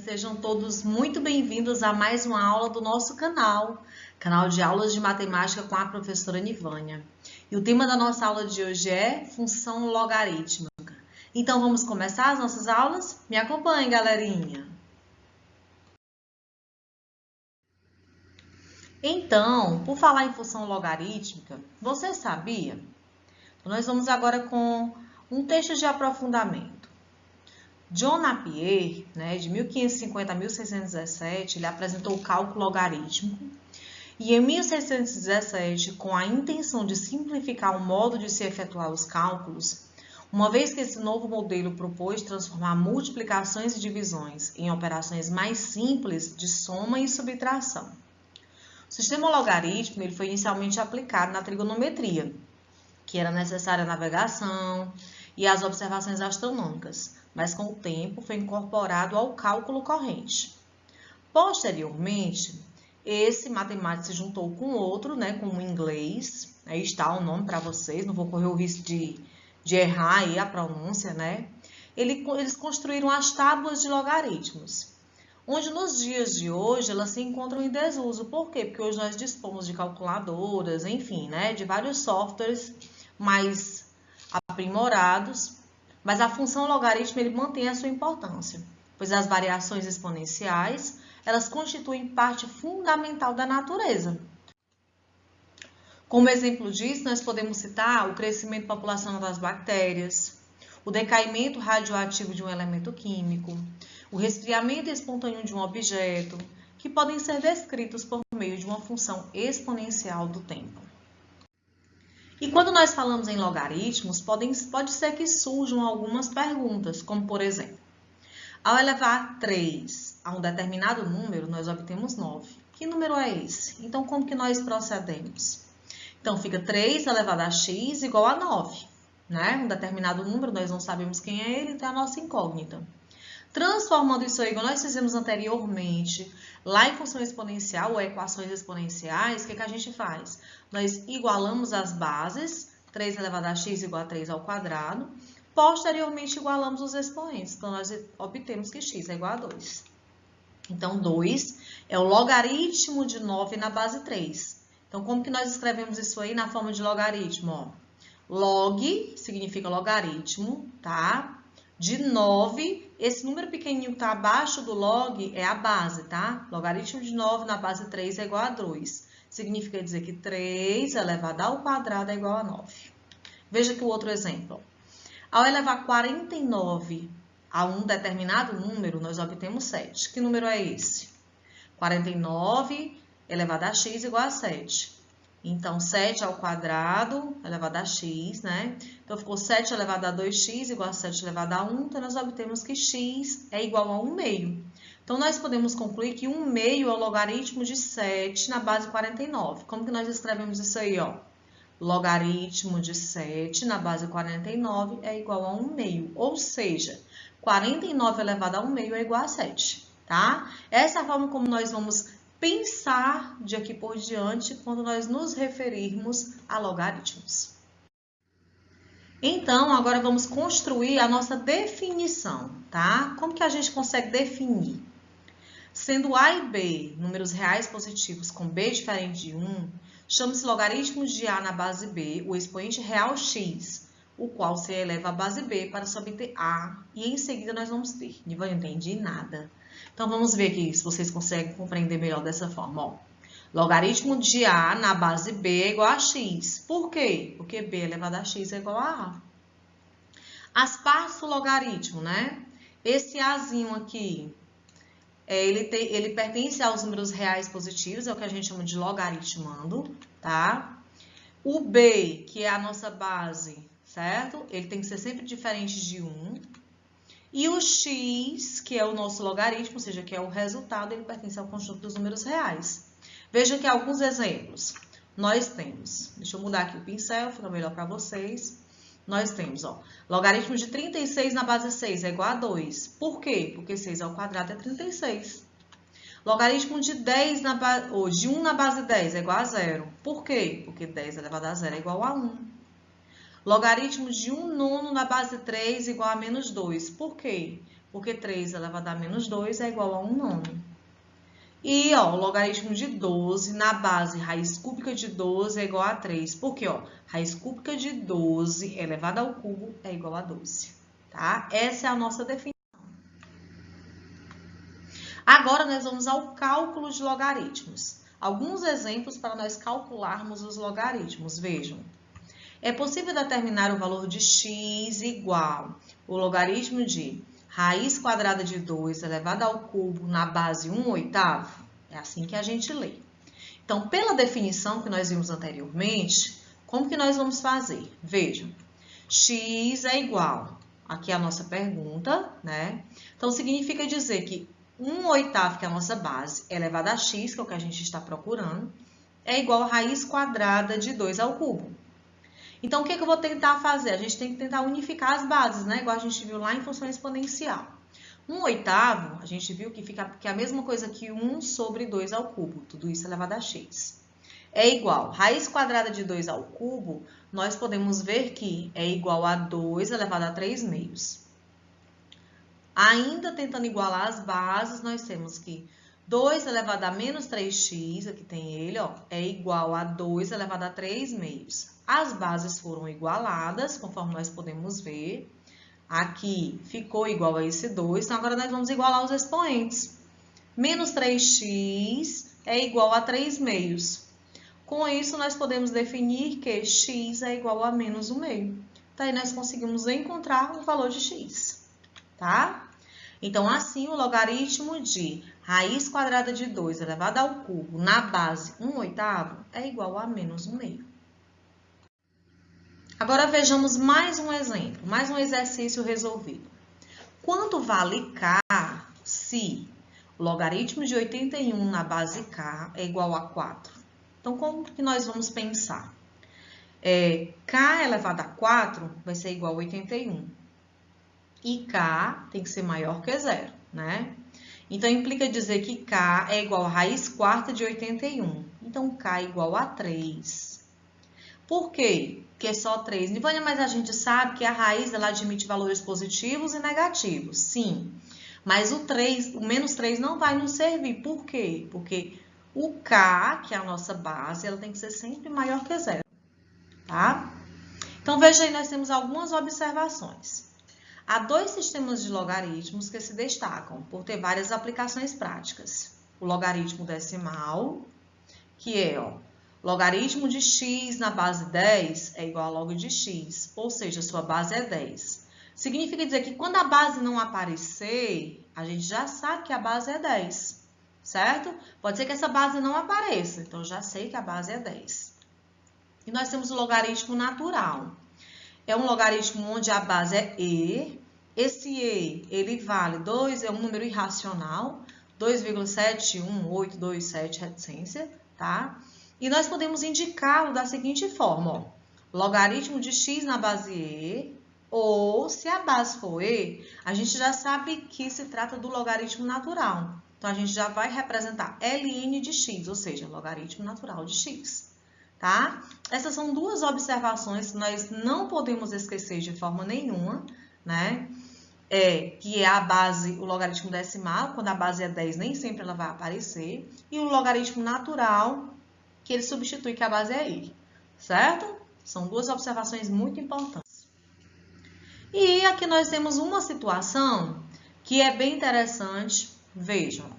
Sejam todos muito bem-vindos a mais uma aula do nosso canal de aulas de matemática com a professora Nivânia. E o tema da nossa aula de hoje é função logarítmica. Então, vamos começar as nossas aulas? Me acompanhem, galerinha! Então, por falar em função logarítmica, você sabia? Nós vamos agora com um texto de aprofundamento. John Napier, de 1550 a 1617, ele apresentou o cálculo logarítmico e em 1617, com a intenção de simplificar o modo de se efetuar os cálculos, uma vez que esse novo modelo propôs transformar multiplicações e divisões em operações mais simples de soma e subtração. O sistema logarítmico ele foi inicialmente aplicado na trigonometria, que era necessária a navegação e as observações astronômicas, mas com o tempo foi incorporado ao cálculo corrente. Posteriormente, esse matemático se juntou com outro, com o inglês, aí está o nome para vocês, não vou correr o risco de errar aí a pronúncia, Eles construíram as tábuas de logaritmos, onde nos dias de hoje elas se encontram em desuso. Por quê? Porque hoje nós dispomos de calculadoras, enfim, de vários softwares mais aprimorados, mas a função logarítmica ele mantém a sua importância, pois as variações exponenciais, elas constituem parte fundamental da natureza. Como exemplo disso, nós podemos citar o crescimento populacional das bactérias, o decaimento radioativo de um elemento químico, o resfriamento espontâneo de um objeto, que podem ser descritos por meio de uma função exponencial do tempo. E quando nós falamos em logaritmos, pode ser que surjam algumas perguntas, como por exemplo, ao elevar 3 a um determinado número, nós obtemos 9. Que número é esse? Então, como que nós procedemos? Então, fica 3 elevado a x igual a 9, Um determinado número, nós não sabemos quem é ele, então é a nossa incógnita. Transformando isso aí, igual nós fizemos anteriormente, lá em função exponencial ou equações exponenciais, o que a gente faz? Nós igualamos as bases, 3 elevado a x igual a 3 ao quadrado, posteriormente igualamos os expoentes, então nós obtemos que x é igual a 2. Então, 2 é o logaritmo de 9 na base 3. Então, como que nós escrevemos isso aí na forma de logaritmo? Log significa logaritmo, tá? De 9, esse número pequenininho que está abaixo do log é a base, tá? Logaritmo de 9 na base 3 é igual a 2. Significa dizer que 3 elevado ao quadrado é igual a 9. Veja aqui o outro exemplo. Ao elevar 49 a um determinado número, nós obtemos 7. Que número é esse? 49 elevado a x igual a 7. Então, 7 ao quadrado elevado a x, Então, ficou 7 elevado a 2x igual a 7 elevado a 1. Então, nós obtemos que x é igual a 1 meio. Então, nós podemos concluir que 1 meio é o logaritmo de 7 na base 49. Como que nós escrevemos isso aí, ó? Logaritmo de 7 na base 49 é igual a 1 meio. Ou seja, 49 elevado a 1 meio é igual a 7, tá? Essa é a forma como nós vamos pensar de aqui por diante quando nós nos referirmos a logaritmos. Então, agora vamos construir a nossa definição, tá? Como que a gente consegue definir? Sendo A e B números reais positivos com B diferente de 1, chama-se logaritmo de A na base B o expoente real x, o qual se eleva à base B para se obter A, e em seguida nós vamos ter. Não entendi nada. Então, vamos ver aqui se vocês conseguem compreender melhor dessa forma. Ó. Logaritmo de A na base B é igual a x. Por quê? Porque B elevado a x é igual a A. As partes do logaritmo, Esse Azinho aqui, ele pertence aos números reais positivos, é o que a gente chama de logaritmando, tá? O B, que é a nossa base, certo? Ele tem que ser sempre diferente de 1. E o x, que é o nosso logaritmo, ou seja, que é o resultado, ele pertence ao conjunto dos números reais. Veja aqui alguns exemplos. Nós temos, deixa eu mudar aqui o pincel, fica melhor para vocês. Nós temos, logaritmo de 36 na base 6 é igual a 2. Por quê? Porque 6 ao quadrado é 36. Logaritmo de 1 na base 10 é igual a 0. Por quê? Porque 10 elevado a 0 é igual a 1. Logaritmo de 1 nono na base 3 igual a menos 2. Por quê? porque 3 elevado a menos 2 é igual a 1 nono. E, ó, o logaritmo de 12 na base raiz cúbica de 12 é igual a 3. Por quê? Ó, raiz cúbica de 12 elevado ao cubo é igual a 12, tá? Essa é a nossa definição. Agora, nós vamos ao cálculo de logaritmos. Alguns exemplos para nós calcularmos os logaritmos. Vejam. É possível determinar o valor de x igual o logaritmo de raiz quadrada de 2 elevado ao cubo na base 1/8? É assim que a gente lê. Então, pela definição que nós vimos anteriormente, como que nós vamos fazer? Vejam, x é igual, aqui é a nossa pergunta, né? Então, significa dizer que 1/8, que é a nossa base, elevado a x, que é o que a gente está procurando, é igual a raiz quadrada de 2 ao cubo. Então, o que eu vou tentar fazer? A gente tem que tentar unificar as bases, né? Igual a gente viu lá em função exponencial. 1/8, a gente viu que é a mesma coisa que 1 sobre 2 ao cubo. Tudo isso elevado a x. É igual, raiz quadrada de 2 ao cubo, nós podemos ver que é igual a 2 elevado a 3 meios. Ainda tentando igualar as bases, nós temos que 2 elevado a menos 3x, aqui tem ele, ó, é igual a 2 elevado a 3 meios. As bases foram igualadas, conforme nós podemos ver. Aqui ficou igual a esse 2, então agora nós vamos igualar os expoentes. Menos 3x é igual a 3 meios. Com isso, nós podemos definir que x é igual a menos 1 meio. Então, aí nós conseguimos encontrar o valor de x, tá? Então, assim, o logaritmo de raiz quadrada de 2 elevado ao cubo na base 1/8 é igual a menos 1 meio. Agora, vejamos mais um exemplo, mais um exercício resolvido. Quanto vale k se o logaritmo de 81 na base k é igual a 4? Então, como que nós vamos pensar? K elevado a 4 vai ser igual a 81. E k tem que ser maior que zero, né? Então, implica dizer que k é igual a raiz quarta de 81. Então, k é igual a 3. Por quê? Porque é só 3. Nivânia, mas a gente sabe que a raiz ela admite valores positivos e negativos. Sim. Mas o menos 3 não vai nos servir. Por quê? Porque o k, que é a nossa base, ela tem que ser sempre maior que zero. Tá? Então, veja aí, nós temos algumas observações. Há dois sistemas de logaritmos que se destacam por ter várias aplicações práticas. O logaritmo decimal, que é, ó, logaritmo de x na base 10 é igual a log de x, ou seja, sua base é 10. Significa dizer que quando a base não aparecer, a gente já sabe que a base é 10, certo? Pode ser que essa base não apareça, então eu já sei que a base é 10. E nós temos o logaritmo natural. É um logaritmo onde a base é e. Esse e, ele vale 2, é um número irracional, 2,71827 reticência, tá? E nós podemos indicá-lo da seguinte forma, ó. Logaritmo de x na base e, ou se a base for e, a gente já sabe que se trata do logaritmo natural. Então, a gente já vai representar ln de x, ou seja, logaritmo natural de x. Tá? Essas são duas observações que nós não podemos esquecer de forma nenhuma, né? Que é a base, o logaritmo decimal, quando a base é 10, nem sempre ela vai aparecer, e o logaritmo natural, que ele substitui que a base é i, certo? São duas observações muito importantes. E aqui nós temos uma situação que é bem interessante. Vejam,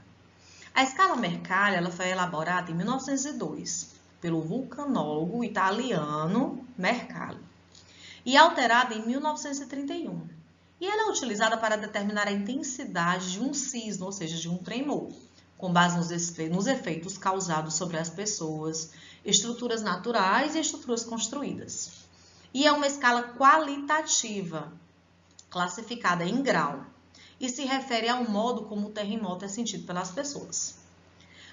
a escala Mercalli ela foi elaborada em 1902. Pelo vulcanólogo italiano Mercalli, e alterada em 1931. E ela é utilizada para determinar a intensidade de um sismo, ou seja, de um tremor, com base nos efeitos causados sobre as pessoas, estruturas naturais e estruturas construídas. E é uma escala qualitativa, classificada em grau, e se refere ao modo como o terremoto é sentido pelas pessoas.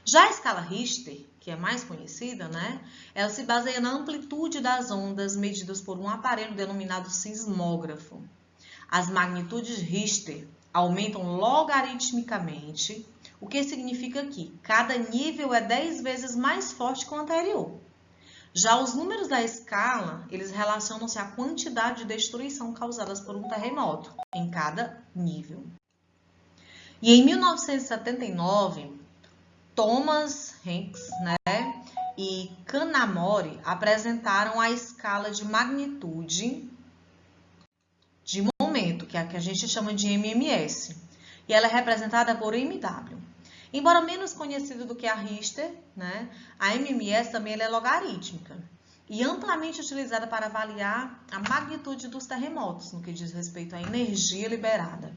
Já a escala Richter, que é mais conhecida, né? Ela se baseia na amplitude das ondas medidas por um aparelho denominado sismógrafo. As magnitudes Richter aumentam logaritmicamente, o que significa que cada nível é 10 vezes mais forte que o anterior. Já os números da escala, eles relacionam-se à quantidade de destruição causadas por um terremoto em cada nível. E em 1979, Thomas Hanks, e Kanamori apresentaram a escala de magnitude de momento, que é a que a gente chama de MMS. E ela é representada por MW. Embora menos conhecida do que a Richter, a MMS também é logarítmica e amplamente utilizada para avaliar a magnitude dos terremotos, no que diz respeito à energia liberada.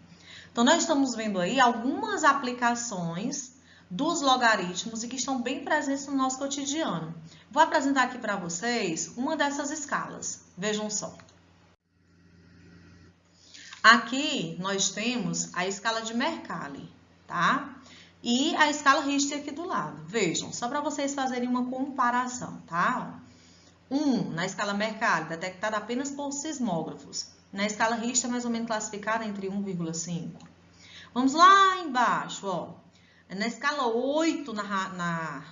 Então, nós estamos vendo aí algumas aplicações dos logaritmos e que estão bem presentes no nosso cotidiano. Vou apresentar aqui para vocês uma dessas escalas. Vejam só. Aqui nós temos a escala de Mercalli, tá? E a escala Richter aqui do lado. Vejam, só para vocês fazerem uma comparação, tá? 1 na escala Mercalli, detectada apenas por sismógrafos. Na escala Richter, mais ou menos classificada entre 1,5. Vamos lá embaixo, ó. Na escala 8, na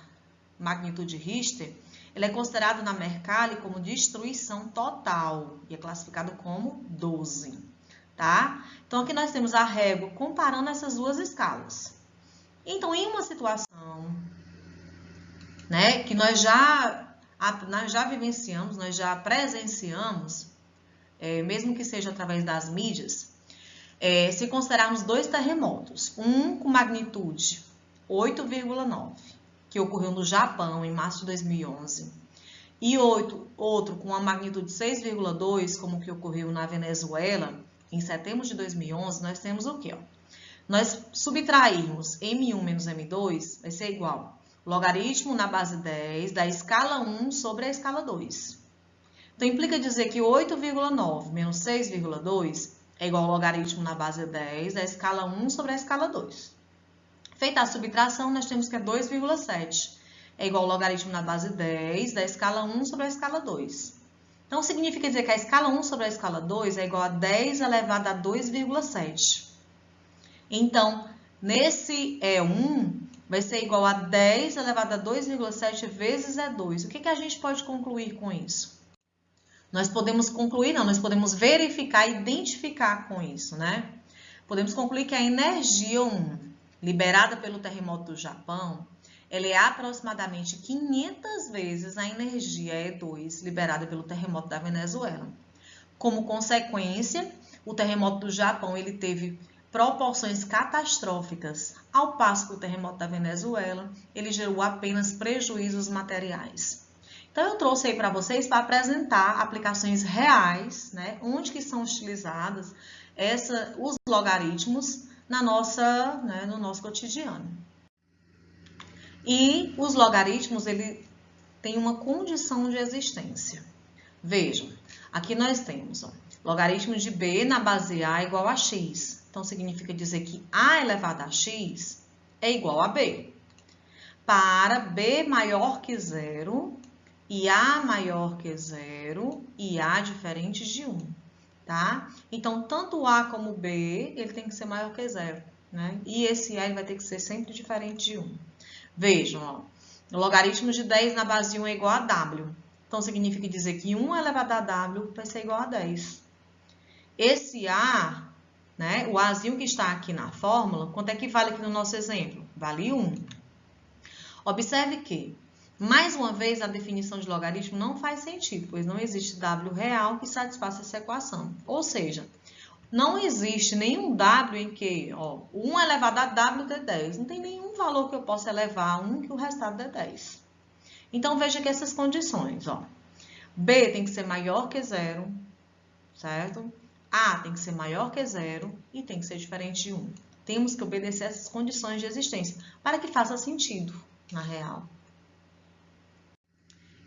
magnitude Richter, ele é considerado na Mercalli como destruição total e é classificado como 12, tá? Então, aqui nós temos a régua comparando essas duas escalas. Então, em uma situação, que nós já vivenciamos, nós já presenciamos, mesmo que seja através das mídias, se considerarmos dois terremotos, um com magnitude 8,9, que ocorreu no Japão em março de 2011, e outro com uma magnitude 6,2, como que ocorreu na Venezuela em setembro de 2011, nós temos o quê? Nós subtrairmos M1 menos M2 vai ser igual logaritmo na base 10 da escala 1 sobre a escala 2. Então, implica dizer que 8,9 menos 6,2 é igual ao logaritmo na base 10 da escala 1 sobre a escala 2. Feita a subtração, nós temos que é 2,7 é igual ao logaritmo na base 10 da escala 1 sobre a escala 2. Então, significa dizer que a escala 1 sobre a escala 2 é igual a 10 elevado a 2,7. Então, nesse E1, vai ser igual a 10 elevado a 2,7 vezes E2. O que a gente pode concluir com isso? Nós podemos concluir, nós podemos verificar, identificar com isso, Podemos concluir que a energia 1, liberada pelo terremoto do Japão, ela é aproximadamente 500 vezes a energia E2, liberada pelo terremoto da Venezuela. Como consequência, o terremoto do Japão, ele teve proporções catastróficas, ao passo que o terremoto da Venezuela, ele gerou apenas prejuízos materiais. Então, eu trouxe aí para vocês para apresentar aplicações reais, onde que são utilizados os logaritmos no nosso cotidiano. E os logaritmos, ele tem uma condição de existência. Vejam, aqui nós temos, logaritmo de b na base a igual a x. Então, significa dizer que a elevado a x é igual a b. Para b maior que 0 e a maior que 0 e a diferente de 1, tá? Então, tanto a como b, ele tem que ser maior que 0, E esse a ele vai ter que ser sempre diferente de 1. Vejam, o logaritmo de 10 na base 1 é igual a w. Então, significa dizer que 1 elevado a w vai ser igual a 10. Esse a, o azinho que está aqui na fórmula, quanto é que vale aqui no nosso exemplo? Vale 1. Observe que, mais uma vez, a definição de logaritmo não faz sentido, pois não existe w real que satisfaça essa equação. Ou seja, não existe nenhum w em que 1 elevado a w dê 10. Não tem nenhum valor que eu possa elevar a 1 que o resultado dê 10. Então, veja que essas condições, b tem que ser maior que 0, certo? A tem que ser maior que 0 e tem que ser diferente de 1. Temos que obedecer essas condições de existência para que faça sentido na real.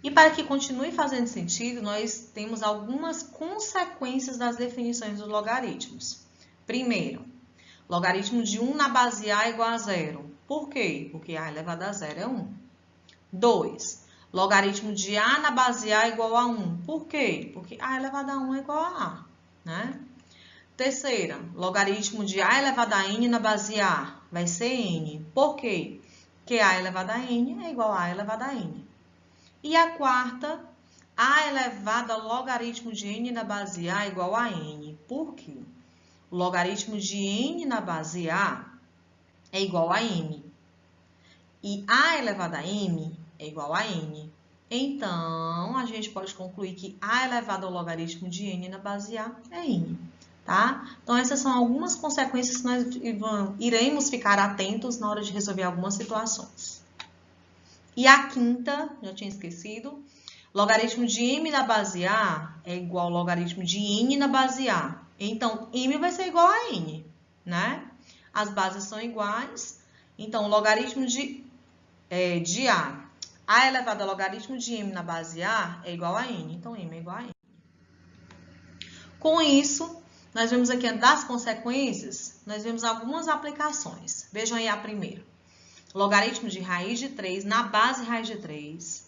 E para que continue fazendo sentido, nós temos algumas consequências das definições dos logaritmos. Primeiro, logaritmo de 1 na base a igual a 0. Por quê? Porque a elevado a 0 é 1. 2. Logaritmo de a na base a igual a 1. Por quê? Porque a elevado a 1 é igual a a. Terceira, logaritmo de a elevado a n na base a vai ser n. Por quê? Porque a elevado a n é igual a elevado a n. E a quarta, a elevado ao logaritmo de n na base a igual a n. Por quê? O logaritmo de n na base a é igual a m. E a elevado a m é igual a n. Então, a gente pode concluir que a elevado ao logaritmo de n na base a é n. Tá? Então, essas são algumas consequências que nós iremos ficar atentos na hora de resolver algumas situações. E a quinta, já tinha esquecido, logaritmo de m na base a é igual ao logaritmo de n na base a. Então, m vai ser igual a n, né? As bases são iguais, então, o logaritmo de a elevado ao logaritmo de m na base a é igual a n, então, m é igual a n. Com isso, nós vemos aqui das consequências, nós vemos algumas aplicações. Vejam aí a primeira. Logaritmo de raiz de 3 na base raiz de 3,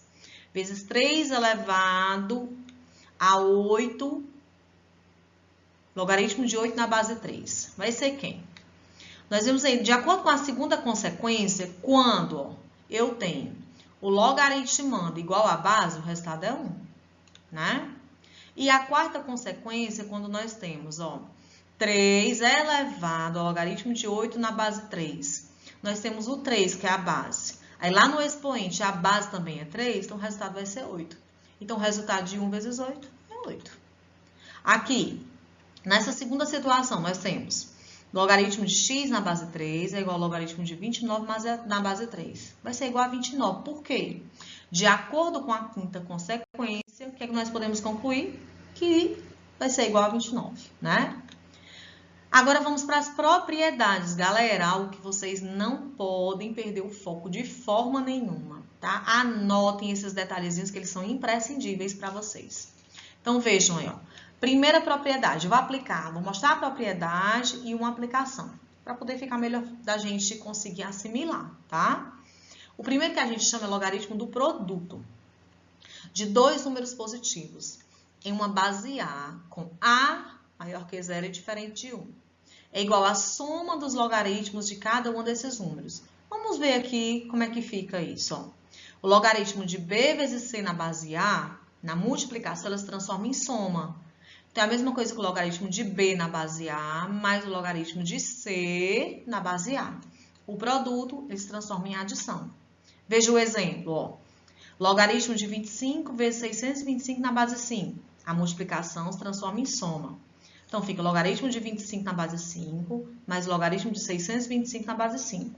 vezes 3 elevado a 8, logaritmo de 8 na base 3. Vai ser quem? Nós vemos aí, de acordo com a segunda consequência, quando eu tenho o logaritmando igual a base, o resultado é 1, né? E a quarta consequência, quando nós temos, 3 elevado ao logaritmo de 8 na base 3. Nós temos o 3, que é a base. Aí lá no expoente, a base também é 3, então o resultado vai ser 8. Então, o resultado de 1 vezes 8 é 8. Aqui, nessa segunda situação, nós temos logaritmo de x na base 3 é igual ao logaritmo de 29 na base 3. Vai ser igual a 29. Por quê? De acordo com a quinta consequência, o que é que nós podemos concluir? Que vai ser igual a 29, né? Agora, vamos para as propriedades, galera. Algo que vocês não podem perder o foco de forma nenhuma, tá? Anotem esses detalhezinhos que eles são imprescindíveis para vocês. Então, vejam aí, Primeira propriedade, vou mostrar a propriedade e uma aplicação, para poder ficar melhor da gente conseguir assimilar, tá? O primeiro que a gente chama é logaritmo do produto de dois números positivos em uma base A com A maior que 0 e diferente de 1. É igual à soma dos logaritmos de cada um desses números. Vamos ver aqui como é que fica isso. O logaritmo de B vezes C na base A, na multiplicação, ela se transforma em soma. Então, é a mesma coisa que o logaritmo de B na base A, mais o logaritmo de C na base A. O produto, ele se transforma em adição. Veja o exemplo, Logaritmo de 25 vezes 625 na base 5. A multiplicação se transforma em soma. Então, fica o logaritmo de 25 na base 5, mais o logaritmo de 625 na base 5.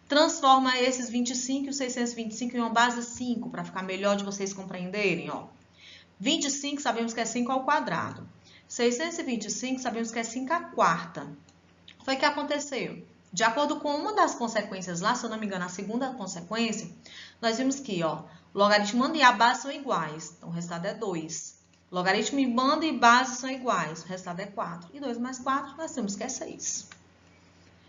Transforma esses 25 e os 625 em uma base 5, para ficar melhor de vocês compreenderem, 25 sabemos que é 5 ao quadrado. 625 sabemos que é 5 à quarta. Foi o que aconteceu. De acordo com uma das consequências lá, se eu não me engano, a segunda consequência, nós vimos que, logaritmando e a base são iguais. Então, o resultado é 2. Logaritmando e base são iguais. O resultado é 4. E 2 mais 4, nós temos que é 6.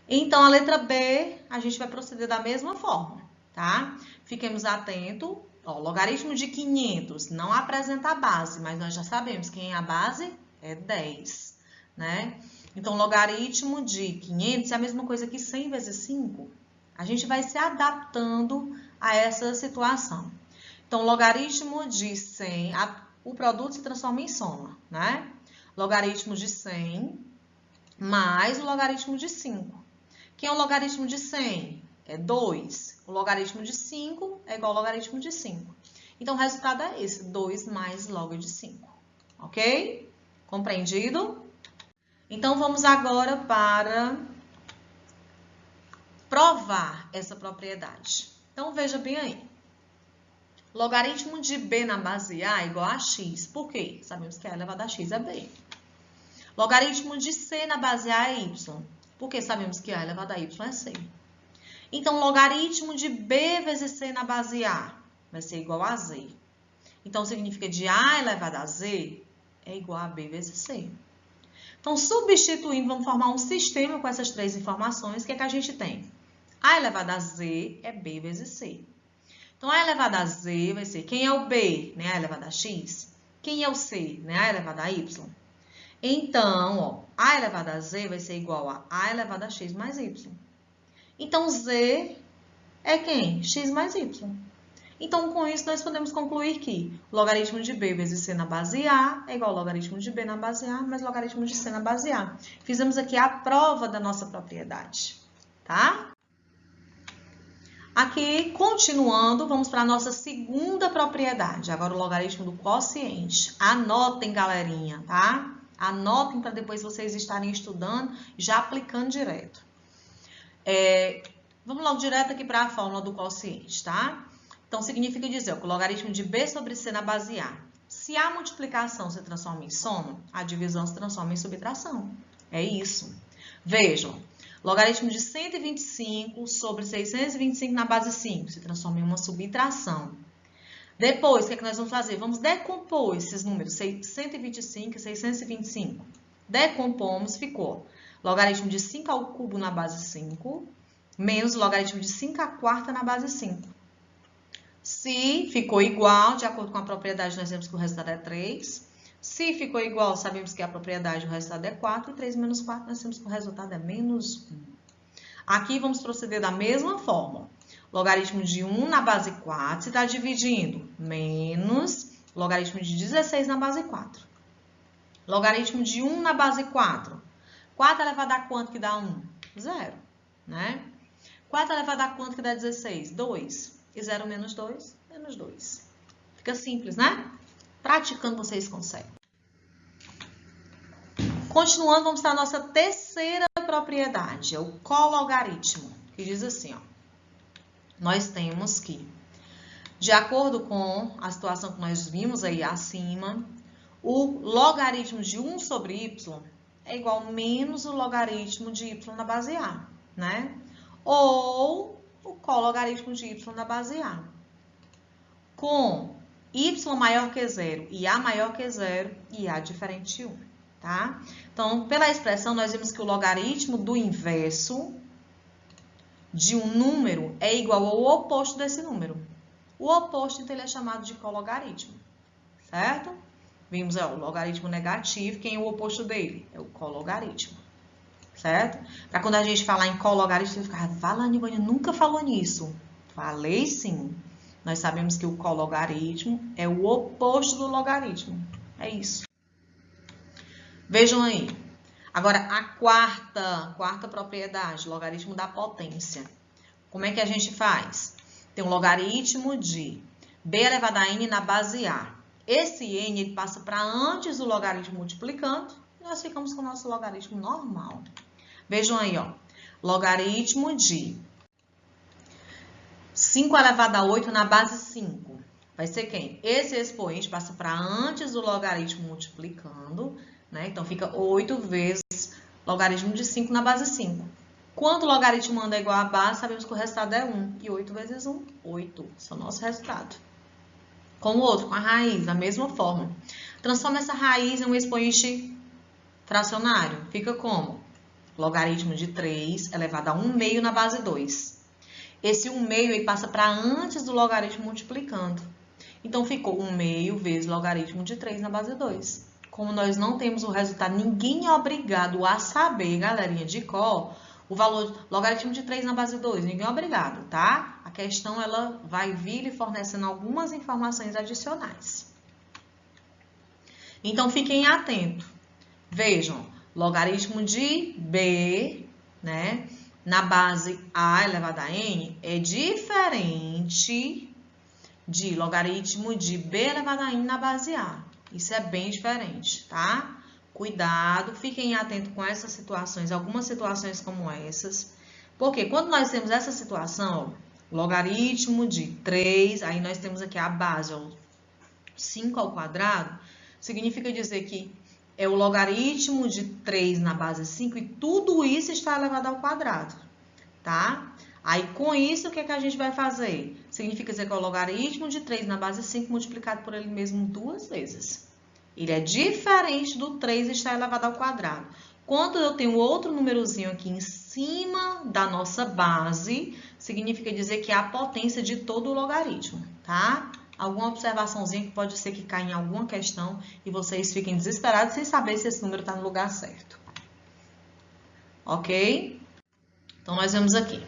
Então, a letra B, a gente vai proceder da mesma forma, tá? Fiquemos atentos. Logaritmo de 500 não apresenta a base, mas nós já sabemos quem é a base é 10, né? Então, logaritmo de 500 é a mesma coisa que 100 vezes 5. A gente vai se adaptando a essa situação. Então, logaritmo de 100, o produto se transforma em soma, né? Logaritmo de 100 mais o logaritmo de 5. Quem é o logaritmo de 100? É 2. O logaritmo de 5 é igual ao logaritmo de 5. Então, o resultado é esse, 2 mais log de 5. Ok? Compreendido? Então, vamos agora para provar essa propriedade. Então, veja bem aí. Logaritmo de B na base A é igual a x. Por quê? Sabemos que A elevado a x é B. Logaritmo de C na base A é y. Por quê? Sabemos que A elevado a y é C. Então, logaritmo de B vezes C na base A vai ser igual a Z. Então, significa de A elevado a Z é igual a B vezes C. Então, substituindo, vamos formar um sistema com essas três informações. O que é que a gente tem? A elevado a Z é B vezes C. Então, A elevado a Z vai ser, quem é o B? Né? A elevado a x. Quem é o C? Né? A elevado a y. Então, A elevado a Z vai ser igual a A elevado a x mais y. Então, Z é quem? X mais y. Então, com isso, nós podemos concluir que o logaritmo de B vezes C na base A é igual ao logaritmo de B na base A mais logaritmo de C na base A. Fizemos aqui a prova da nossa propriedade, tá? Aqui, continuando, vamos para a nossa segunda propriedade. Agora, o logaritmo do quociente. Anotem, galerinha, tá? Anotem para depois vocês estarem estudando, já aplicando direto. Vamos logo direto aqui para a fórmula do quociente, tá? Então, significa dizer que o logaritmo de b sobre c na base a. Se a multiplicação se transforma em soma, a divisão se transforma em subtração. É isso. Vejam, logaritmo de 125 sobre 625 na base 5 se transforma em uma subtração. Depois, o que é que nós vamos fazer? Vamos decompor esses números, 125 e 625. Decompomos, ficou logaritmo de 5 ao cubo na base 5, menos o logaritmo de 5 à quarta na base 5. Se ficou igual, de acordo com a propriedade, nós vemos que o resultado é 3. Se ficou igual, sabemos que a propriedade, o resultado é 4. E 3 menos 4, nós temos que o resultado é menos 1. Aqui, vamos proceder da mesma forma. Logaritmo de 1 na base 4, se está dividindo, menos logaritmo de 16 na base 4. Logaritmo de 1 na base 4. 4 elevado a quanto que dá 1? 0, né? 4 elevado a quanto que dá 16? 2. E 0 menos 2, menos 2. Fica simples, né? Praticando, vocês conseguem. Continuando, vamos para a nossa terceira propriedade, é o cologaritmo, que diz assim, ó. Nós temos que, de acordo com a situação que nós vimos aí acima, o logaritmo de 1 sobre y é igual a menos o logaritmo de y na base a, né? Ou o cologaritmo de y na base a. Com y maior que 0 e a maior que 0 e a diferente de 1, tá? Então, pela expressão, nós vimos que o logaritmo do inverso de um número é igual ao oposto desse número. O oposto, então, ele é chamado de cologaritmo, certo? Vimos o logaritmo negativo, quem é o oposto dele? É o cologaritmo. Certo? Para quando a gente falar em cologaritmo, você ficar, Valane, nunca falou nisso. Falei sim. Nós sabemos que o cologaritmo é o oposto do logaritmo. É isso. Vejam aí. Agora, a quarta propriedade, logaritmo da potência. Como é que a gente faz? Tem um logaritmo de b elevado a n na base a. Esse n ele passa para antes do logaritmo multiplicando, e nós ficamos com o nosso logaritmo normal. Vejam aí, ó, logaritmo de 5 elevado a 8 na base 5. Vai ser quem? Esse expoente passa para antes do logaritmo multiplicando, né? Então, fica 8 vezes logaritmo de 5 na base 5. Quando o logaritmo anda igual a base, sabemos que o resultado é 1. E 8 vezes 1, 8. Esse é o nosso resultado. Como o outro, com a raiz, da mesma forma. Transforma essa raiz em um expoente fracionário. Fica como? Logaritmo de 3 elevado a 1 meio na base 2. Esse 1 meio aí passa para antes do logaritmo multiplicando. Então, ficou 1 meio vezes logaritmo de 3 na base 2. Como nós não temos o resultado, ninguém é obrigado a saber, galerinha, de cor, o valor logaritmo de 3 na base 2. Ninguém é obrigado, tá? A questão, ela vai vir lhe fornecendo algumas informações adicionais. Então, fiquem atentos. Vejam, logaritmo de b, né, na base a elevado a n é diferente de logaritmo de b elevado a n na base a. Isso é bem diferente, tá? Cuidado, fiquem atentos com essas situações, algumas situações como essas. Porque quando nós temos essa situação, ó, logaritmo de 3, aí nós temos aqui a base, ó, 5 ao quadrado, significa dizer que é o logaritmo de 3 na base 5 e tudo isso está elevado ao quadrado, tá? Aí, com isso, o que é que a gente vai fazer? Significa dizer que é o logaritmo de 3 na base 5 multiplicado por ele mesmo 2 vezes. Ele é diferente do 3 estar elevado ao quadrado. Quando eu tenho outro númerozinho aqui em cima da nossa base, significa dizer que é a potência de todo o logaritmo, tá? Alguma observaçãozinha que pode ser que caia em alguma questão e vocês fiquem desesperados sem saber se esse número está no lugar certo. Ok? Então, nós vemos aqui.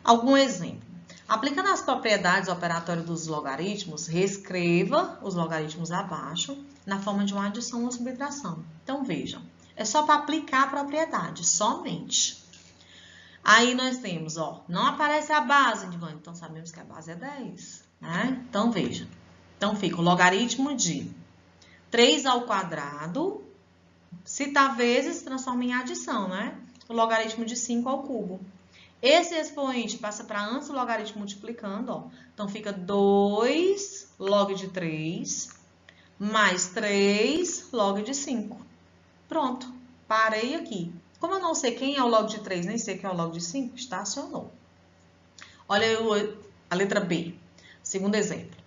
Algum exemplo. Aplicando as propriedades operatórias dos logaritmos, reescreva os logaritmos abaixo na forma de uma adição ou subtração. Então, vejam. É só para aplicar a propriedade, somente. Aí nós temos, ó, não aparece a base, Divane, então sabemos que a base é 10, né? Então, veja. Então, fica o logaritmo de 3 ao quadrado, se tá vezes, transforma em adição, né? O logaritmo de 5 ao cubo. Esse expoente passa para antes do logaritmo multiplicando, ó. Então, fica 2 log de 3 mais 3 log de 5. Pronto, parei aqui. Como eu não sei quem é o log de 3, nem sei quem é o log de 5, estacionou. Olha aí a letra B, segundo exemplo,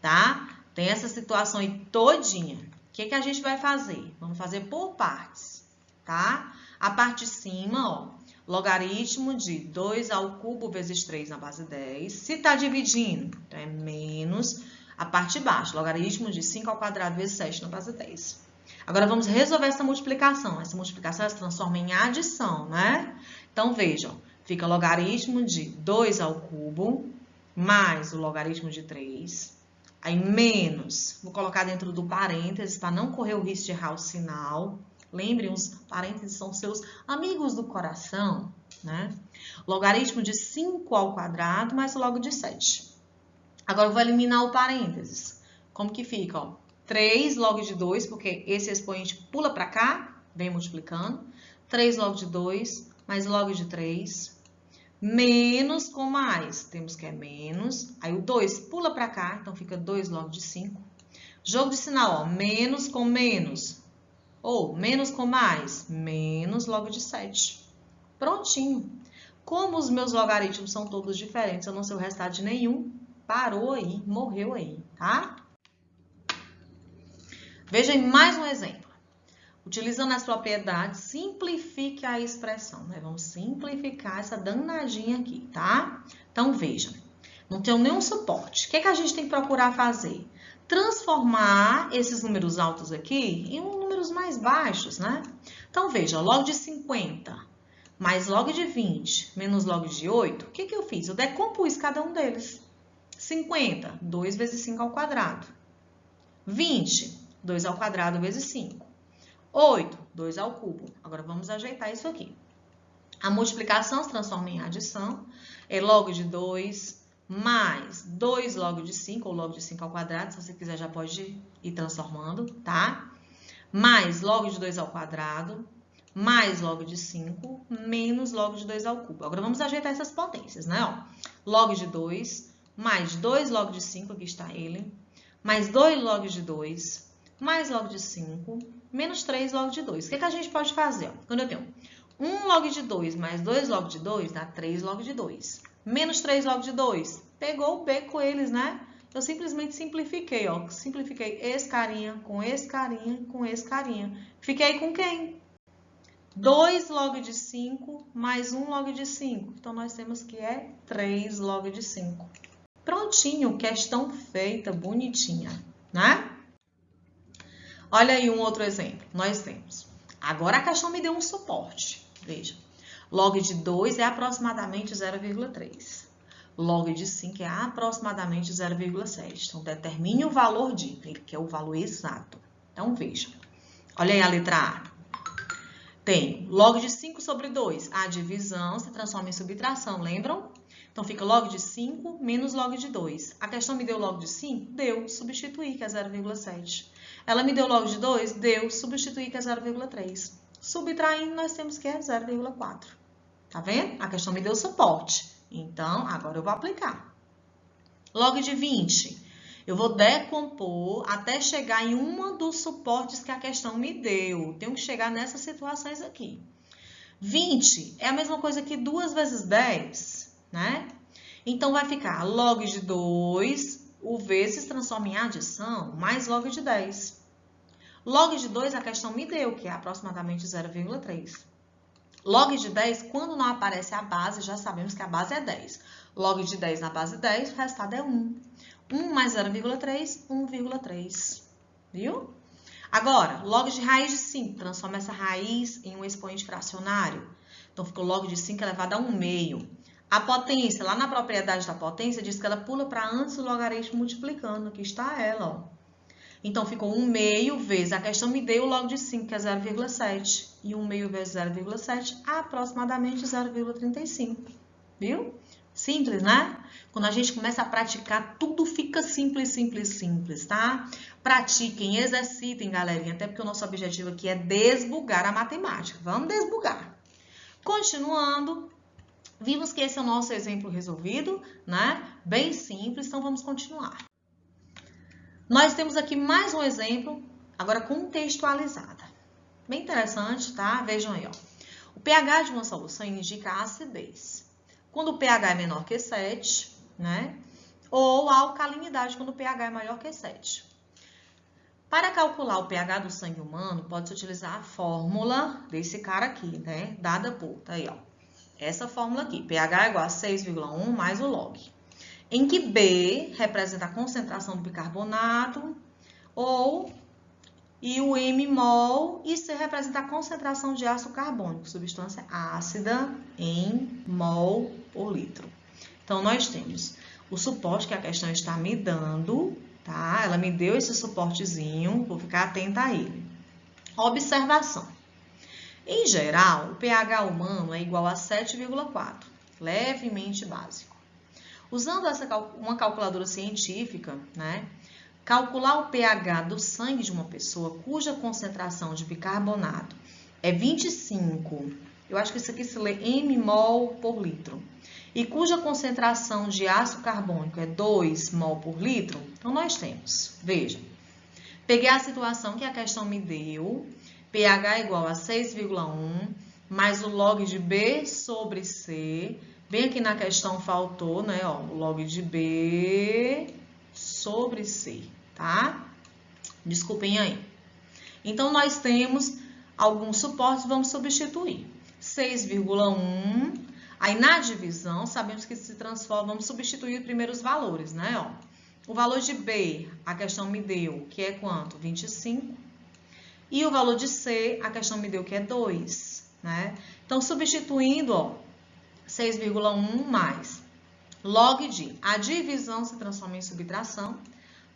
tá? Tem essa situação aí todinha. O que a gente vai fazer? Vamos fazer por partes, tá? A parte de cima, ó, logaritmo de 2 ao cubo vezes 3 na base 10. Se tá dividindo, então é menos a parte de baixo, logaritmo de 5 ao quadrado vezes 7 na base 10. Agora, vamos resolver essa multiplicação. Essa multiplicação se transforma em adição, né? Então, vejam, fica logaritmo de 2 ao cubo mais o logaritmo de 3. Aí, menos, vou colocar dentro do parênteses para não correr o risco de errar o sinal. Lembrem, os parênteses são seus amigos do coração, né? Logaritmo de 5 ao quadrado mais o log de 7. Agora, eu vou eliminar o parênteses. Como que fica, ó? 3 log de 2, porque esse expoente pula para cá, vem multiplicando. 3 log de 2 mais log de 3, menos com mais, temos que é menos. Aí o 2 pula para cá, então fica 2 log de 5. Jogo de sinal, ó, menos com menos, ou menos com mais, menos log de 7. Prontinho. Como os meus logaritmos são todos diferentes, eu não sei o resultado de nenhum, parou aí, morreu aí, tá? Vejam mais um exemplo. Utilizando as propriedades, simplifique a expressão, né? Vamos simplificar essa danadinha aqui, tá? Então, vejam. Não tem nenhum suporte. O que a gente tem que procurar fazer? Transformar esses números altos aqui em números mais baixos, né? Então, veja, log de 50 mais log de 20 menos log de 8. O que eu fiz? Eu decompus cada um deles. 50, 2 vezes 5 ao quadrado. 20, 2 ao quadrado vezes 5. 8, 2 ao cubo. Agora, vamos ajeitar isso aqui. A multiplicação se transforma em adição. É log de 2 mais 2 log de 5, ou log de 5 ao quadrado. Se você quiser, já pode ir transformando, tá? Mais log de 2 ao quadrado, mais log de 5, menos log de 2 ao cubo. Agora, vamos ajeitar essas potências, né? Ó, log de 2, mais 2 log de 5, aqui está ele, mais 2 log de 2, mais log de 5, menos 3 log de 2. O que a gente pode fazer? Ó? Quando eu tenho 1 log de 2 mais 2 log de 2, dá 3 log de 2. Menos 3 log de 2, pegou o B com eles, né? Eu simplesmente simplifiquei, ó. Simplifiquei esse carinha, com esse carinha, com esse carinha. Fiquei com quem? 2 log de 5 mais 1 log de 5. Então, nós temos que é 3 log de 5. Prontinho, questão feita, bonitinha, né? Olha aí um outro exemplo. Nós temos. Agora a questão me deu um suporte. Veja. Log de 2 é aproximadamente 0,3. Log de 5 é aproximadamente 0,7. Então, determine o valor de, que é o valor exato. Então, veja. Olha aí a letra A. Tem log de 5 sobre 2. A divisão se transforma em subtração, lembram? Então, fica log de 5 menos log de 2. A questão me deu log de 5? Deu. Substituir, que é 0,7. Ela me deu log de 2? Deu. Substituir, que é 0,3. Subtraindo, nós temos que é 0,4. Tá vendo? A questão me deu suporte. Então, agora eu vou aplicar. Log de 20. Eu vou decompor até chegar em uma dos suportes que a questão me deu. Tenho que chegar nessas situações aqui. 20 é a mesma coisa que 2 vezes 10, né? Então, vai ficar log de 2, o V se transforma em adição, mais log de 10. Log de 2, a questão me deu, que é aproximadamente 0,3. Log de 10, quando não aparece a base, já sabemos que a base é 10. Log de 10 na base 10, o resultado é 1. 1 mais 0,3, 1,3. Viu? Agora, log de raiz de 5, transforma essa raiz em um expoente fracionário. Então, ficou log de 5 elevado a 1/2. A potência, lá na propriedade da potência, diz que ela pula para antes do logaritmo multiplicando. Aqui está ela, ó. Então, ficou 1/2 vezes, a questão me deu o log de 5, que é 0,7. E 1/2 vezes 0,7, aproximadamente 0,35. Viu? Simples, né? Quando a gente começa a praticar, tudo fica simples, simples, simples, tá? Pratiquem, exercitem, galerinha, até porque o nosso objetivo aqui é desbugar a matemática. Vamos desbugar. Continuando, vimos que esse é o nosso exemplo resolvido, né? Bem simples, então vamos continuar. Nós temos aqui mais um exemplo, agora contextualizada. Bem interessante, tá? Vejam aí, ó. O pH de uma solução indica a acidez quando o pH é menor que 7, né? Ou a alcalinidade quando o pH é maior que 7. Para calcular o pH do sangue humano, pode-se utilizar a fórmula desse cara aqui, né? Dada por, tá aí, ó. Essa fórmula aqui, pH é igual a 6,1 mais o log. Em que B representa a concentração do bicarbonato, e o M mol, e C representa a concentração de ácido carbônico, substância ácida em mol por litro. Então, nós temos o suporte que a questão está me dando, tá? Ela me deu esse suportezinho, vou ficar atenta a ele. Observação. Em geral, o pH humano é igual a 7,4, levemente básico. Usando uma calculadora científica, né? Calcular o pH do sangue de uma pessoa cuja concentração de bicarbonato é 25, eu acho que isso aqui se lê mmol por litro, e cuja concentração de ácido carbônico é 2 mol por litro, então nós temos, veja, peguei a situação que a questão me deu, pH igual a 6,1, mais o log de B sobre C, bem aqui na questão faltou, né, ó, o log de B sobre C, tá? Desculpem aí. Então, nós temos alguns suportes, vamos substituir. 6,1, aí na divisão, sabemos que se transforma, vamos substituir primeiro os valores, né, ó. O valor de B, a questão me deu, que é quanto? 25. E o valor de C, a questão me deu, que é 2, né? Então, substituindo, ó, 6,1 mais log de, a divisão se transforma em subtração,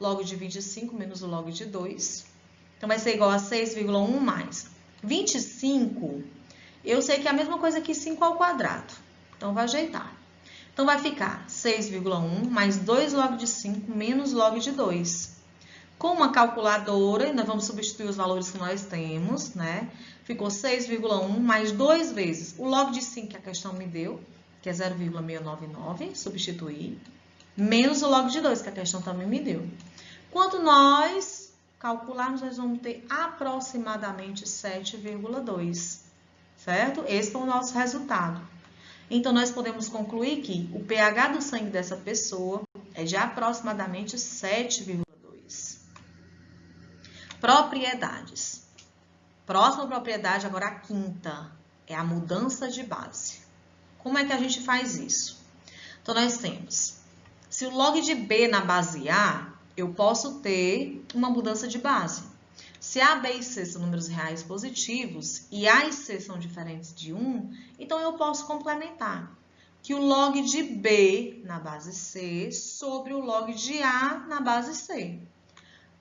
log de 25 menos o log de 2. Então, vai ser igual a 6,1 mais 25. Eu sei que é a mesma coisa que 5 ao quadrado. Então, vou ajeitar. Então, vai ficar 6,1 mais 2 log de 5 menos log de 2. Com uma calculadora, nós vamos substituir os valores que nós temos, né? Ficou 6,1 mais 2 vezes o log de 5 que a questão me deu, que é 0,699, substituir, menos o log de 2, que a questão também me deu. Quando nós calcularmos, nós vamos ter aproximadamente 7,2, certo? Esse foi o nosso resultado. Então, nós podemos concluir que o pH do sangue dessa pessoa é de aproximadamente 7,2. Propriedades. Próxima propriedade, agora a quinta, é a mudança de base. Como é que a gente faz isso? Então, nós temos, se o log de B na base A, eu posso ter uma mudança de base. Se A, B e C são números reais positivos e A e C são diferentes de 1, então eu posso complementar que o log de B na base C sobre o log de A na base C.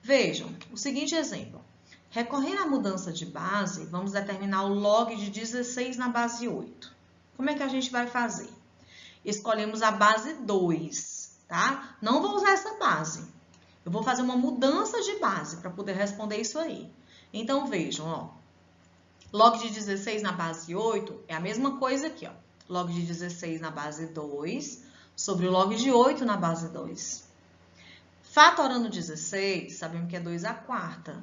Vejam, o seguinte exemplo. Recorrendo à mudança de base, vamos determinar o log de 16 na base 8. Como é que a gente vai fazer? Escolhemos a base 2, tá? Não vou usar essa base. Eu vou fazer uma mudança de base para poder responder isso aí. Então, vejam, ó. Log de 16 na base 8 é a mesma coisa aqui, ó. Log de 16 na base 2 sobre o log de 8 na base 2. Fatorando 16, sabemos que é 2 à quarta.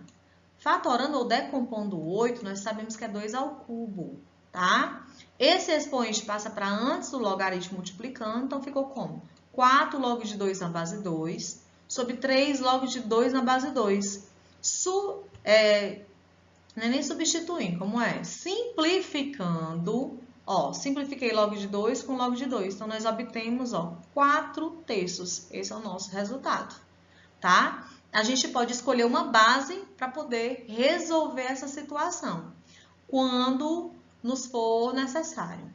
Fatorando ou decompondo o 8, nós sabemos que é 2 ao cubo, tá? Esse expoente passa para antes do logaritmo multiplicando, então ficou como? 4 log de 2 na base 2 sobre 3 log de 2 na base 2. Não é nem substituindo, como é? Simplificando, ó, simplifiquei log de 2 com log de 2. Então, nós obtemos, ó, 4/3. Esse é o nosso resultado, tá? A gente pode escolher uma base para poder resolver essa situação, quando nos for necessário,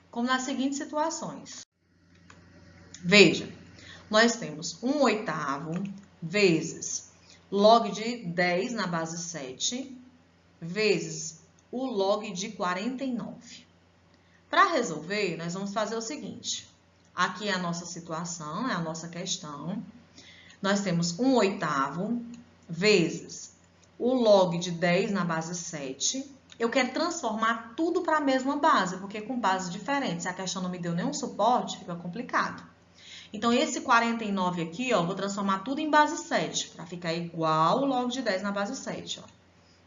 como nas seguintes situações. Veja, nós temos 1/8 vezes log de 10 na base 7 vezes o log de 49. Para resolver, nós vamos fazer o seguinte. Aqui é a nossa situação, é a nossa questão. Nós temos 1/8 vezes o log de 10 na base 7. Eu quero transformar tudo para a mesma base, porque com bases diferentes, se a questão não me deu nenhum suporte, fica complicado. Então, esse 49 aqui, ó, vou transformar tudo em base 7, para ficar igual o log de 10 na base 7, ó.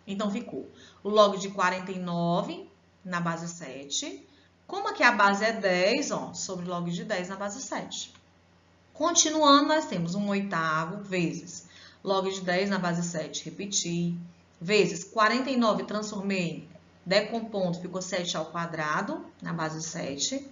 Então, ficou o log de 49 na base 7. Como aqui a base é 10, ó, sobre log de 10 na base 7. Continuando, nós temos 1/8 vezes log de 10 na base 7, repetir, vezes 49, transformei, decompondo, ficou 7 ao quadrado na base 7.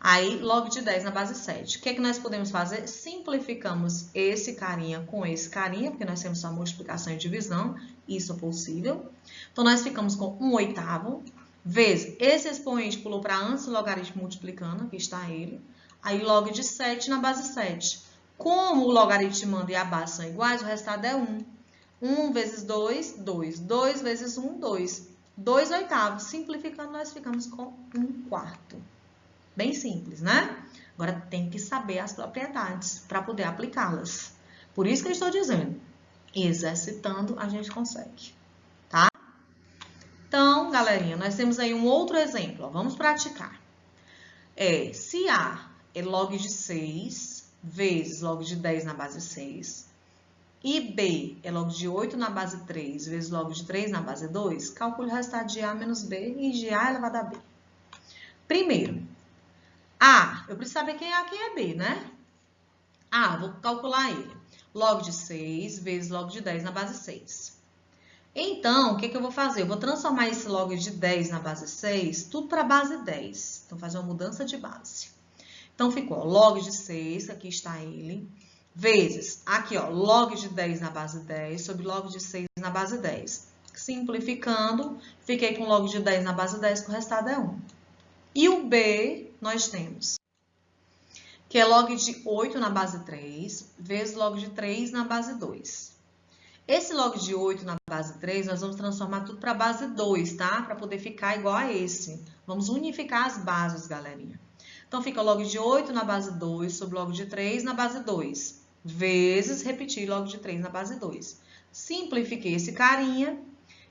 Aí, log de 10 na base 7. O que é que nós podemos fazer? Simplificamos esse carinha com esse carinha, porque nós temos só multiplicação e divisão. Isso é possível. Então, nós ficamos com 1/8 vezes esse expoente pulou para antes do logaritmo multiplicando, aqui está ele. Aí, log de 7 na base 7. Como o logaritmando e a base são iguais, o resultado é 1. 1 vezes 2, 2. 2 vezes 1, 2. 2/8. Simplificando, nós ficamos com 1/4. Bem simples, né? Agora, tem que saber as propriedades para poder aplicá-las. Por isso que eu estou dizendo, exercitando a gente consegue, tá? Então, galerinha, nós temos aí um outro exemplo, ó, vamos praticar. Se A é log de 6 vezes log de 10 na base 6, e B é log de 8 na base 3 vezes log de 3 na base 2, calcule o resultado de A menos B e de A elevado a B. Primeiro, A, eu preciso saber quem é A e quem é B, né? A, vou calcular ele. Log de 6 vezes log de 10 na base 6. Então, o que eu vou fazer? Eu vou transformar esse log de 10 na base 6, tudo para a base 10. Então, fazer uma mudança de base. Então, ficou ó, log de 6, aqui está ele, vezes, aqui, ó, log de 10 na base 10 sobre log de 6 na base 10. Simplificando, fiquei com log de 10 na base 10, que o resultado é 1. E o B, nós temos, que é log de 8 na base 3, vezes log de 3 na base 2. Esse log de 8 na base 3, nós vamos transformar tudo para a base 2, tá? Para poder ficar igual a esse. Vamos unificar as bases, galerinha. Então, fica log de 8 na base 2 sobre log de 3 na base 2, vezes, repetir, log de 3 na base 2. Simplifiquei esse carinha.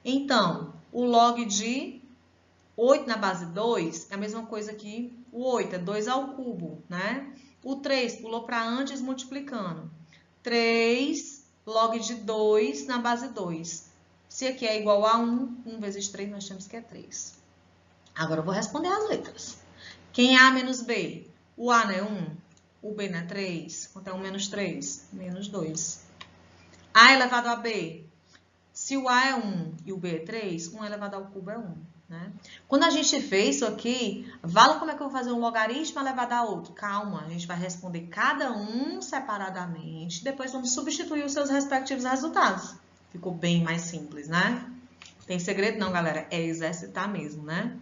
Então, o log de 8 na base 2 é a mesma coisa que o 8, é 2 ao cubo, né? O 3 pulou para antes multiplicando. 3 log de 2 na base 2. Se aqui é igual a 1, 1 vezes 3, nós temos que é 3. Agora eu vou responder as letras. Quem é A menos B? O A não é 1, o B não é 3. Quanto é 1 menos 3? Menos 2. A elevado a B. Se o A é 1 e o B é 3, 1 elevado ao cubo é 1. Né? Quando a gente fez isso aqui, vale como é que eu vou fazer um logaritmo elevado a outro? Calma, a gente vai responder cada um separadamente, depois vamos substituir os seus respectivos resultados. Ficou bem mais simples, né? Tem segredo não, galera, é exercitar mesmo, né?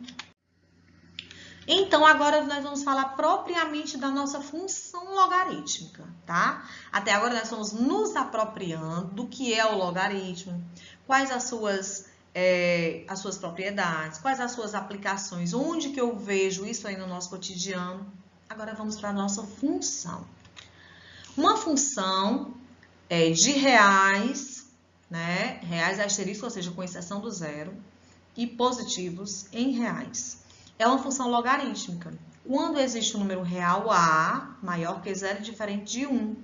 Então, agora nós vamos falar propriamente da nossa função logarítmica, tá? Até agora nós estamos nos apropriando do que é o logaritmo, quais as suas propriedades, quais as suas aplicações, onde que eu vejo isso aí no nosso cotidiano. Agora vamos para a nossa função. Uma função de reais, né? Reais asterisco, ou seja, com exceção do zero, e positivos em reais. É uma função logarítmica. Quando existe um número real A maior que zero, diferente de 1.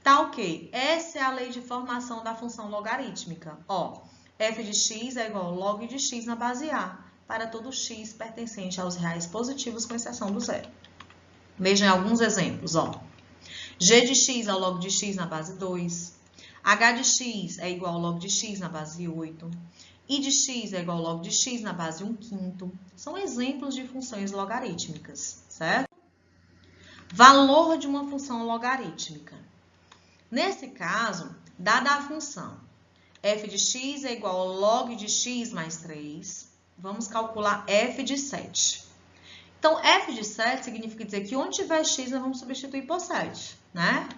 Tá ok? Essa é a lei de formação da função logarítmica. Ó, f de x é igual ao log de x na base A, para todo x pertencente aos reais positivos, com exceção do zero. Vejam alguns exemplos, ó. G de x é o log de x na base 2. H de x é igual ao log de x na base 8. I de x é igual ao log de x na base 1/5. São exemplos de funções logarítmicas, certo? Valor de uma função logarítmica. Nesse caso, dada a função f de x é igual ao log de x mais 3, vamos calcular f de 7. Então, f de 7 significa dizer que onde tiver x, nós vamos substituir por 7, né?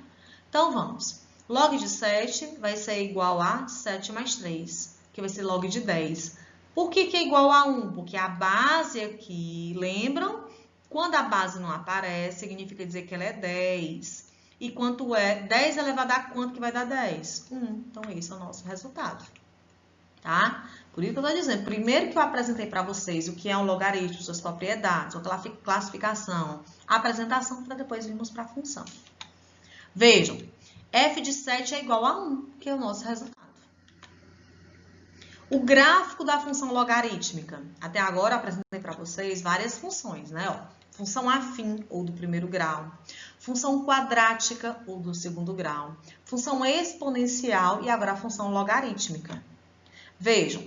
Então, vamos. Log de 7 vai ser igual a 7 mais 3, que vai ser log de 10. Por que é igual a 1? Porque a base aqui, lembram? Quando a base não aparece, significa dizer que ela é 10. E quanto é 10 elevado a quanto que vai dar 10? 1. Então, esse é o nosso resultado. Tá? Por isso que eu estou dizendo, primeiro que eu apresentei para vocês o que é um logaritmo, suas propriedades, sua classificação, a apresentação, para depois virmos para a função. Vejam, f de 7 é igual a 1, que é o nosso resultado. O gráfico da função logarítmica. Até agora eu apresentei para vocês várias funções, né? Ó, função afim, ou do primeiro grau. Função quadrática, ou do segundo grau. Função exponencial e agora a função logarítmica. Vejam,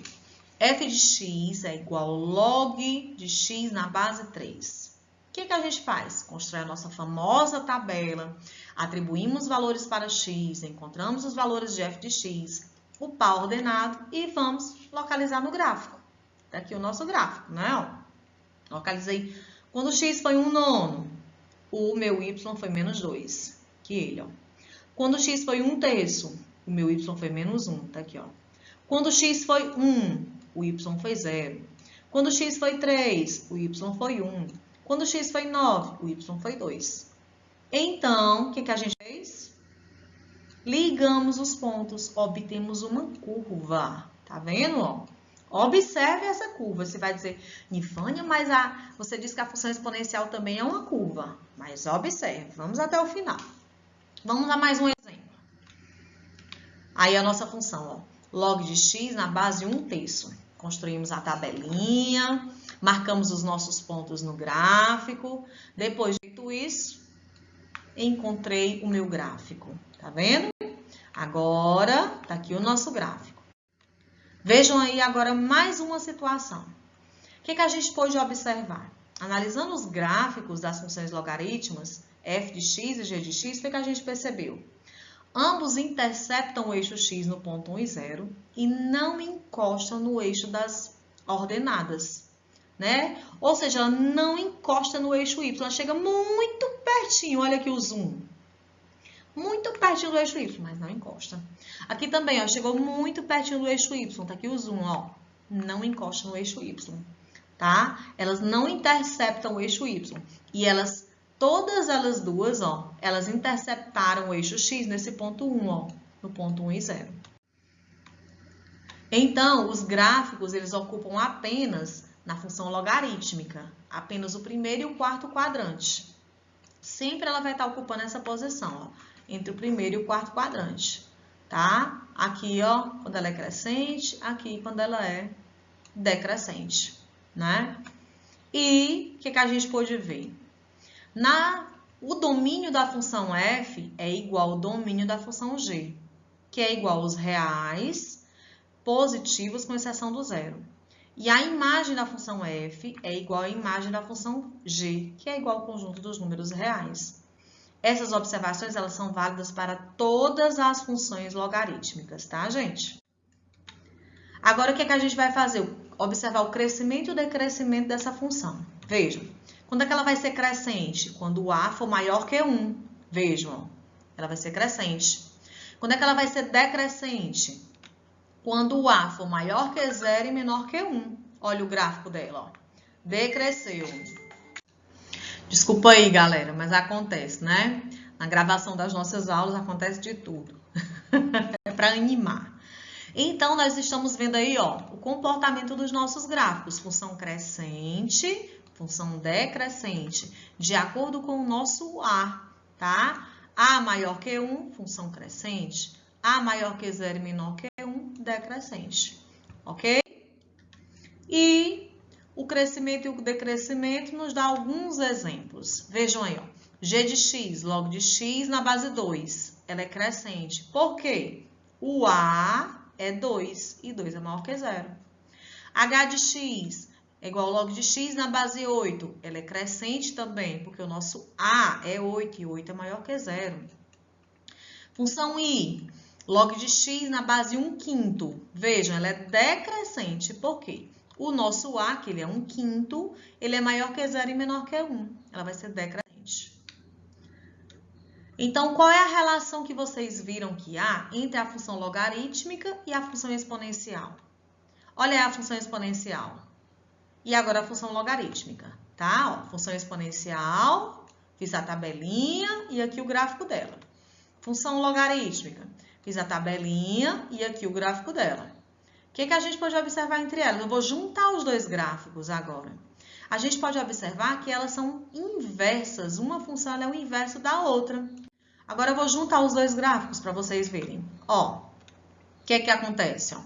f de x é igual ao log de x na base 3. O que a gente faz? Constrói a nossa famosa tabela, atribuímos valores para x, encontramos os valores de f de x, o par ordenado e vamos localizar no gráfico. Tá aqui o nosso gráfico, né? Localizei. Quando x foi 1/9, o meu y foi menos 2, que ele, ó. Quando x foi 1/3, o meu y foi menos 1, tá aqui, ó. Quando x foi 1, o y foi 0. Quando x foi 3, o y foi 1. Quando x foi 9, o y foi 2. Então, o que a gente fez? Ligamos os pontos, obtemos uma curva. Tá vendo? Ó? Observe essa curva. Você vai dizer, Nifânia, mas você disse que a função exponencial também é uma curva. Mas observe, vamos até o final. Vamos a mais um exemplo. Aí a nossa função, ó. Log de x na base 1/3. Construímos a tabelinha, marcamos os nossos pontos no gráfico. Depois de feito isso, encontrei o meu gráfico. Tá vendo? Agora, tá aqui o nosso gráfico. Vejam aí agora mais uma situação. O que a gente pôde observar? Analisando os gráficos das funções logarítmicas, f de x e g de x, o que a gente percebeu? Ambos interceptam o eixo x no ponto 1 e 0 e não encostam no eixo das ordenadas, né? Ou seja, ela não encosta no eixo y, ela chega muito pertinho, olha aqui o zoom. Muito pertinho do eixo y, mas não encosta. Aqui também, ó, chegou muito pertinho do eixo y, tá aqui o zoom, ó. Não encosta no eixo y, tá? Elas não interceptam o eixo y e todas elas duas, ó, elas interceptaram o eixo x nesse ponto 1, ó, no ponto 1 e 0. Então, os gráficos, eles ocupam apenas, na função logarítmica, apenas o primeiro e o quarto quadrante. Sempre ela vai estar ocupando essa posição, ó, entre o primeiro e o quarto quadrante, tá? Aqui, ó, quando ela é crescente, aqui quando ela é decrescente, né? E o que a gente pôde ver? O domínio da função f é igual ao domínio da função g, que é igual aos reais positivos com exceção do zero. E a imagem da função f é igual à imagem da função g, que é igual ao conjunto dos números reais. Essas observações, elas são válidas para todas as funções logarítmicas, tá, gente? Agora, o que a gente vai fazer? Observar o crescimento e o decrescimento dessa função. Vejam. Quando é que ela vai ser crescente? Quando o a for maior que 1. Vejam, ela vai ser crescente. Quando é que ela vai ser decrescente? Quando o a for maior que 0 e menor que 1. Olha o gráfico dela, ó. Decresceu. Desculpa aí, galera, mas acontece, né? Na gravação das nossas aulas acontece de tudo. É para animar. Então, nós estamos vendo aí, ó, o comportamento dos nossos gráficos. Função crescente, função decrescente, de acordo com o nosso A, tá? A maior que 1, função crescente. A maior que 0 e menor que 1, decrescente. Ok? E o crescimento e o decrescimento nos dá alguns exemplos. Vejam aí, ó. G de x, log de x na base 2. Ela é crescente. Por quê? O A é 2 e 2 é maior que 0. H de x é igual ao log de x na base 8. Ela é crescente também, porque o nosso A é 8 e 8 é maior que 0. Função I, log de x na base 1/5. Vejam, ela é decrescente. Por quê? O nosso A, que ele é 1/5, ele é maior que 0 e menor que 1. Ela vai ser decrescente. Então, qual é a relação que vocês viram que há entre a função logarítmica e a função exponencial? Olha aí a função exponencial. E agora a função logarítmica, tá? Ó, função exponencial, fiz a tabelinha e aqui o gráfico dela. Função logarítmica, fiz a tabelinha e aqui o gráfico dela. O que a gente pode observar entre elas? Eu vou juntar os dois gráficos agora. A gente pode observar que elas são inversas. Uma função é o inverso da outra. Agora eu vou juntar os dois gráficos para vocês verem. Ó, o que acontece? Ó?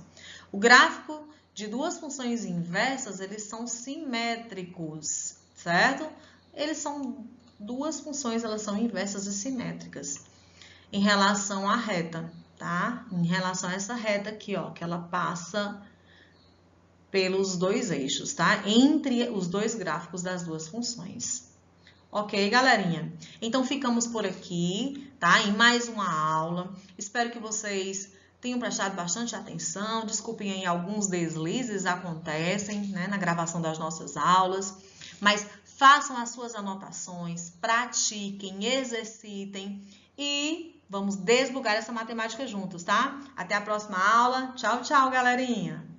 O gráfico de duas funções inversas, eles são simétricos, certo? Eles são duas funções, elas são inversas e simétricas em relação à reta, tá? Em relação a essa reta aqui, ó, que ela passa pelos dois eixos, tá? Entre os dois gráficos das duas funções. Ok, galerinha? Então, ficamos por aqui, tá? Em mais uma aula. Espero que vocês tenham prestado bastante atenção. Desculpem aí, alguns deslizes acontecem, né, na gravação das nossas aulas. Mas façam as suas anotações, pratiquem, exercitem e vamos desbugar essa matemática juntos, tá? Até a próxima aula. Tchau, tchau, galerinha!